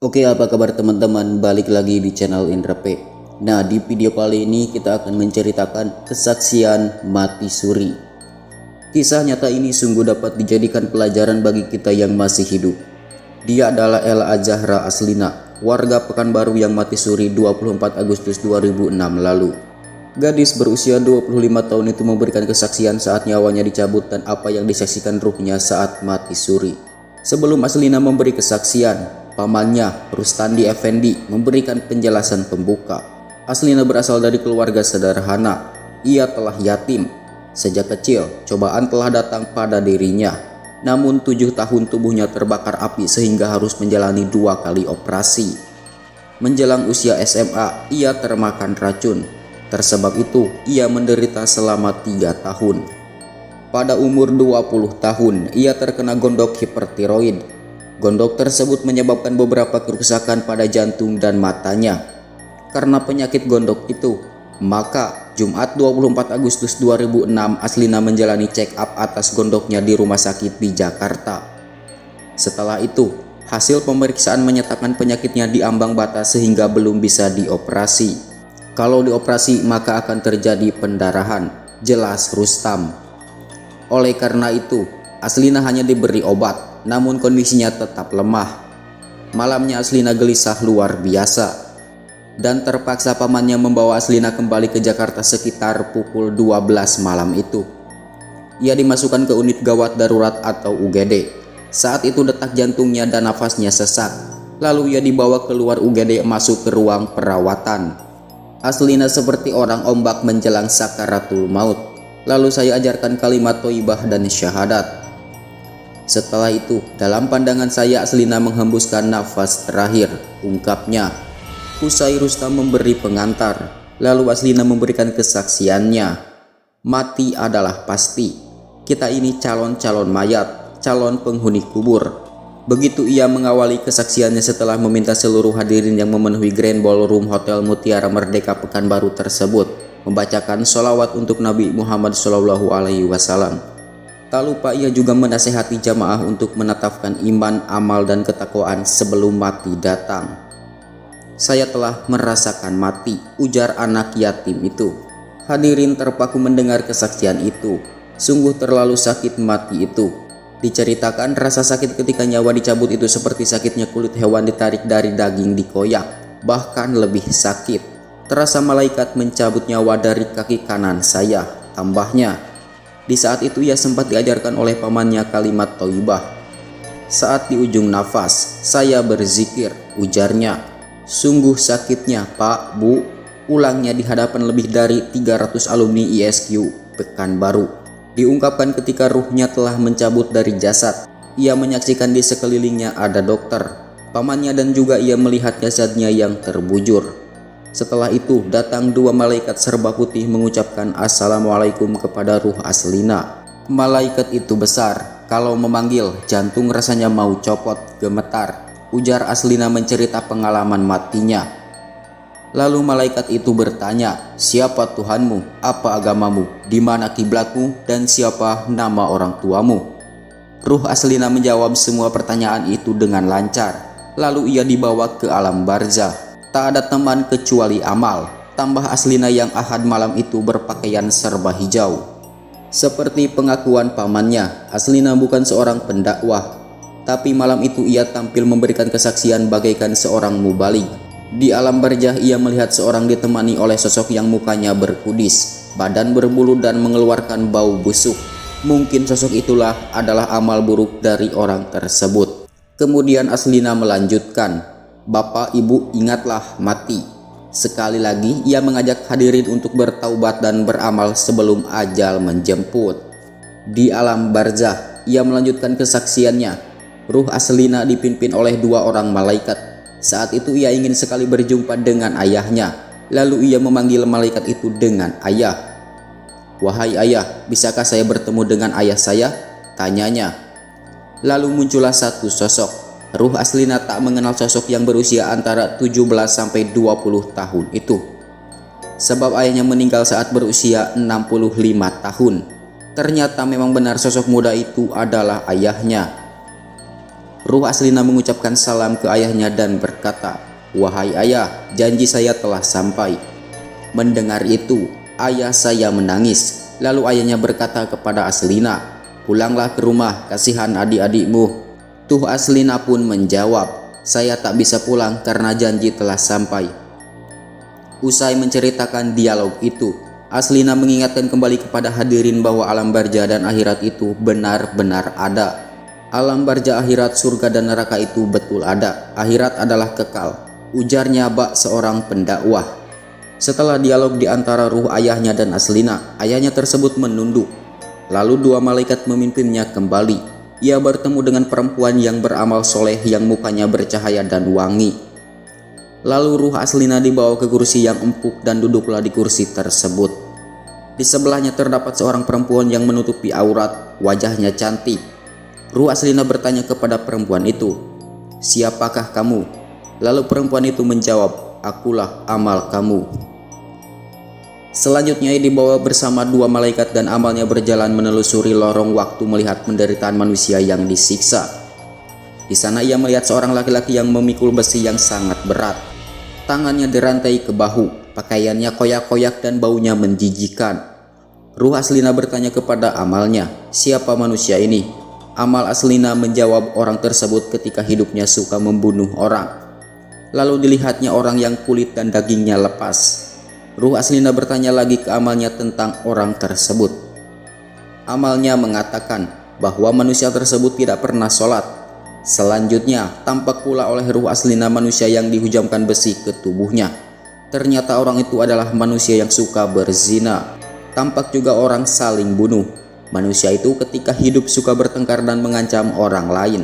Oke, apa kabar teman-teman? Balik lagi di channel Indra P. Nah, di video kali ini kita akan menceritakan kesaksian mati suri. Kisah nyata ini sungguh dapat dijadikan pelajaran bagi kita yang masih hidup. Dia adalah Ella Azahra Aslina, warga Pekanbaru yang mati suri 24 Agustus 2006 lalu. Gadis berusia 25 tahun itu memberikan kesaksian saat nyawanya dicabut dan apa yang disaksikan ruhnya saat mati suri. Sebelum Aslina memberi kesaksian, pamannya Rustandi Effendi memberikan penjelasan pembuka. Aslina berasal dari keluarga sederhana. Ia telah yatim. Sejak kecil, cobaan telah datang pada dirinya. Namun 7 tahun tubuhnya terbakar api sehingga harus menjalani 2 kali operasi. Menjelang usia SMA, ia termakan racun. Tersebab itu, ia menderita selama 3 tahun. Pada umur 20 tahun, ia terkena gondok hipertiroid. Gondok tersebut menyebabkan beberapa kerusakan pada jantung dan matanya. Karena penyakit gondok itu, maka Jumat 24 Agustus 2006 Aslina menjalani check up atas gondoknya di rumah sakit di Jakarta. Setelah itu, hasil pemeriksaan menyatakan penyakitnya di ambang batas sehingga belum bisa dioperasi. Kalau dioperasi maka akan terjadi pendarahan, jelas Rustam. Oleh karena itu, Aslina hanya diberi obat, namun kondisinya tetap lemah. Malamnya Aslina gelisah luar biasa. Dan terpaksa pamannya membawa Aslina kembali ke Jakarta sekitar pukul 12 malam itu. Ia dimasukkan ke unit gawat darurat atau UGD. Saat itu detak jantungnya dan nafasnya sesak. Lalu ia dibawa keluar UGD masuk ke ruang perawatan. Aslina seperti orang ombak menjelang sakaratul maut. Lalu saya ajarkan kalimat thayyibah dan syahadat. Setelah itu, dalam pandangan saya Aslina menghembuskan nafas terakhir, ungkapnya. Usai Rustam memberi pengantar, lalu Aslina memberikan kesaksiannya. Mati adalah pasti. Kita ini calon-calon mayat, calon penghuni kubur. Begitu ia mengawali kesaksiannya setelah meminta seluruh hadirin yang memenuhi Grand Ballroom Hotel Mutiara Merdeka Pekanbaru tersebut membacakan sholawat untuk Nabi Muhammad SAW. Tak lupa ia juga menasehati jamaah untuk menetapkan iman, amal, dan ketakwaan sebelum mati datang. Saya telah merasakan mati, ujar anak yatim itu. Hadirin terpaku mendengar kesaksian itu. Sungguh terlalu sakit mati itu. Diceritakan rasa sakit ketika nyawa dicabut itu seperti sakitnya kulit hewan ditarik dari daging dikoyak. Bahkan lebih sakit. Terasa malaikat mencabut nyawa dari kaki kanan saya, tambahnya. Di saat itu ia sempat diajarkan oleh pamannya kalimat thayyibah. Saat di ujung nafas, saya berzikir, ujarnya. Sungguh sakitnya Pak, Bu, ulangnya di hadapan lebih dari 300 alumni ISQ Pekanbaru. Diungkapkan ketika ruhnya telah mencabut dari jasad. Ia menyaksikan di sekelilingnya ada dokter, pamannya dan juga ia melihat jasadnya yang terbujur. Setelah itu datang 2 malaikat serba putih mengucapkan assalamualaikum kepada ruh Aslina. Malaikat itu besar, kalau memanggil jantung rasanya mau copot, gemetar. Ujar Aslina mencerita pengalaman matinya. Lalu malaikat itu bertanya, siapa Tuhanmu, apa agamamu, di mana kiblatmu, dan siapa nama orang tuamu? Ruh Aslina menjawab semua pertanyaan itu dengan lancar. Lalu ia dibawa ke alam barzah. Tak ada teman kecuali amal. Tambah Aslina yang ahad malam itu berpakaian serba hijau. Seperti pengakuan pamannya, Aslina bukan seorang pendakwah. Tapi malam itu ia tampil memberikan kesaksian bagaikan seorang mubalik. Di alam barzah ia melihat seorang ditemani oleh sosok yang mukanya berkudis, badan berbulu dan mengeluarkan bau busuk. Mungkin sosok itulah adalah amal buruk dari orang tersebut. Kemudian Aslina melanjutkan, Bapak Ibu ingatlah mati. Sekali lagi ia mengajak hadirin untuk bertaubat dan beramal sebelum ajal menjemput. Di alam barzah ia melanjutkan kesaksiannya. Ruh Aslina dipimpin oleh 2 orang malaikat. Saat itu ia ingin sekali berjumpa dengan ayahnya. Lalu ia memanggil malaikat itu dengan ayah. Wahai ayah, bisakah saya bertemu dengan ayah saya? Tanyanya. Lalu muncullah satu sosok. Ruh Aslina tak mengenal sosok yang berusia antara 17 sampai 20 tahun itu. Sebab ayahnya meninggal saat berusia 65 tahun. Ternyata memang benar sosok muda itu adalah ayahnya. Ruh Aslina mengucapkan salam ke ayahnya dan berkata, "Wahai ayah, janji saya telah sampai." Mendengar itu, ayah saya menangis. Lalu ayahnya berkata kepada Aslina, "Pulanglah ke rumah, kasihan adik-adikmu." Tuh Aslina pun menjawab, "Saya tak bisa pulang karena janji telah sampai." Usai menceritakan dialog itu, Aslina mengingatkan kembali kepada hadirin bahwa alam barza dan akhirat itu benar-benar ada. Alam barza, akhirat, surga dan neraka itu betul ada. Akhirat adalah kekal, ujarnya bak seorang pendakwah. Setelah dialog di antara ruh ayahnya dan Aslina, ayahnya tersebut menunduk. Lalu dua malaikat memimpinnya kembali. Ia bertemu dengan perempuan yang beramal soleh yang mukanya bercahaya dan wangi. Lalu ruh Aslina dibawa ke kursi yang empuk dan duduklah di kursi tersebut. Di sebelahnya terdapat seorang perempuan yang menutupi aurat, wajahnya cantik. Ruh Aslina bertanya kepada perempuan itu, "Siapakah kamu?" Lalu perempuan itu menjawab, "Akulah amal kamu." Selanjutnya ia dibawa bersama dua malaikat dan amalnya berjalan menelusuri lorong waktu melihat penderitaan manusia yang disiksa. Di sana ia melihat seorang laki-laki yang memikul besi yang sangat berat. Tangannya dirantai ke bahu, pakaiannya koyak-koyak dan baunya menjijikan. Ruh Aslina bertanya kepada amalnya, "Siapa manusia ini?" Amal Aslina menjawab, "Orang tersebut ketika hidupnya suka membunuh orang." Lalu dilihatnya orang yang kulit dan dagingnya lepas. Ruh Aslina bertanya lagi ke amalnya tentang orang tersebut. Amalnya mengatakan bahwa manusia tersebut tidak pernah sholat. Selanjutnya tampak pula oleh ruh Aslina manusia yang dihujamkan besi ke tubuhnya. Ternyata orang itu adalah manusia yang suka berzina. Tampak juga orang saling bunuh. Manusia itu ketika hidup suka bertengkar dan mengancam orang lain.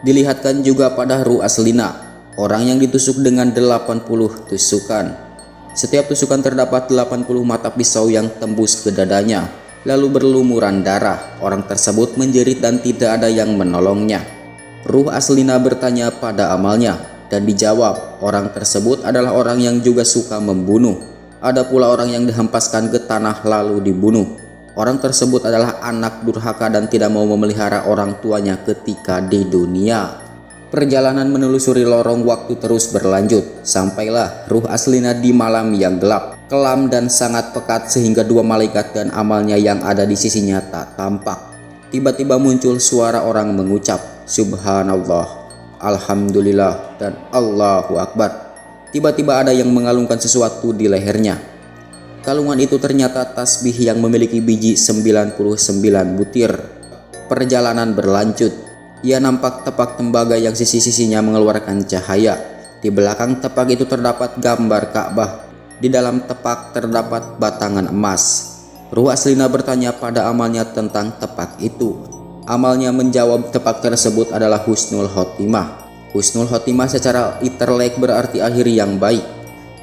Dilihatkan juga pada ruh Aslina, orang yang ditusuk dengan 80 tusukan. Setiap tusukan terdapat 80 mata pisau yang tembus ke dadanya, lalu berlumuran darah. Orang tersebut menjerit dan tidak ada yang menolongnya. Ruh Aslina bertanya pada amalnya dan dijawab, orang tersebut adalah orang yang juga suka membunuh. Ada pula orang yang dihempaskan ke tanah lalu dibunuh. Orang tersebut adalah anak durhaka dan tidak mau memelihara orang tuanya ketika di dunia. Perjalanan menelusuri lorong waktu terus berlanjut. Sampailah ruh Aslina di malam yang gelap, kelam dan sangat pekat sehingga dua malaikat dan amalnya yang ada di sisinya tak tampak. Tiba-tiba muncul suara orang mengucap, "Subhanallah, Alhamdulillah, dan Allahu Akbar." Tiba-tiba ada yang mengalungkan sesuatu di lehernya. Kalungan itu ternyata tasbih yang memiliki biji 99 butir. Perjalanan berlanjut. Ia nampak tepak tembaga yang sisi-sisinya mengeluarkan cahaya. Di belakang tepak itu terdapat gambar Ka'bah. Di dalam tepak terdapat batangan emas. Ruh Aslina bertanya pada amalnya tentang tepak itu. Amalnya menjawab tepak tersebut adalah Husnul Khotimah. Husnul Khotimah secara literally berarti akhir yang baik,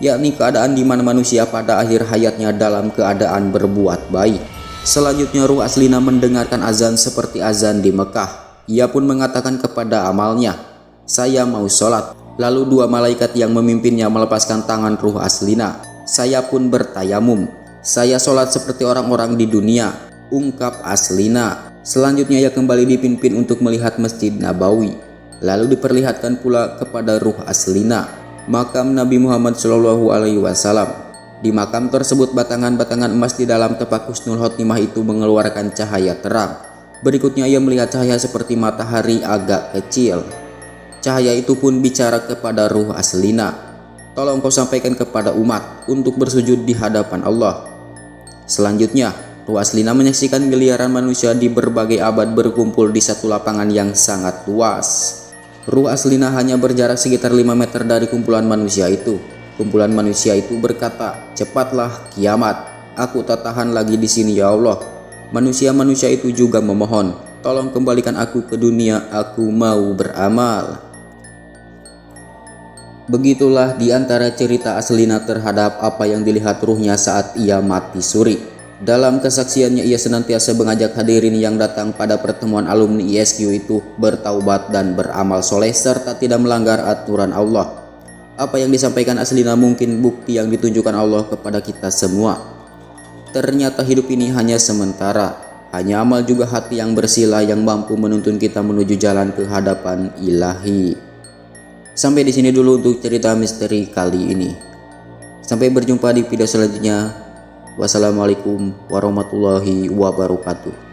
yakni keadaan di mana manusia pada akhir hayatnya dalam keadaan berbuat baik. Selanjutnya ruh Aslina mendengarkan azan seperti azan di Mekah. Ia pun mengatakan kepada amalnya, "Saya mau sholat." Lalu dua malaikat yang memimpinnya melepaskan tangan ruh Aslina. Saya pun bertayamum. "Saya sholat seperti orang-orang di dunia," ungkap Aslina. Selanjutnya ia kembali dipimpin untuk melihat Masjid Nabawi. Lalu diperlihatkan pula kepada ruh Aslina makam Nabi Muhammad SAW. Di makam tersebut batangan-batangan emas di dalam tepak Husnul Khotimah itu mengeluarkan cahaya terang. Berikutnya ia melihat cahaya seperti matahari agak kecil. Cahaya itu pun bicara kepada ruh Aslina, "Tolong kau sampaikan kepada umat untuk bersujud di hadapan Allah." Selanjutnya ruh Aslina menyaksikan miliaran manusia di berbagai abad berkumpul di satu lapangan yang sangat luas. Ruh Aslina hanya berjarak sekitar 5 meter dari kumpulan manusia itu. Kumpulan manusia itu berkata, "Cepatlah kiamat, aku tak tahan lagi di sini ya Allah." Manusia-manusia itu juga memohon, "Tolong kembalikan aku ke dunia, aku mau beramal." Begitulah di antara cerita Aslina terhadap apa yang dilihat ruhnya saat ia mati suri. Dalam kesaksiannya ia senantiasa mengajak hadirin yang datang pada pertemuan alumni ISQ itu bertaubat dan beramal soleh serta tidak melanggar aturan Allah. Apa yang disampaikan Aslina mungkin bukti yang ditunjukkan Allah kepada kita semua. Ternyata hidup ini hanya sementara. Hanya amal juga hati yang bersih yang mampu menuntun kita menuju jalan ke hadapan ilahi. Sampai di sini dulu untuk cerita misteri kali ini. Sampai berjumpa di video selanjutnya. Wassalamualaikum warahmatullahi wabarakatuh.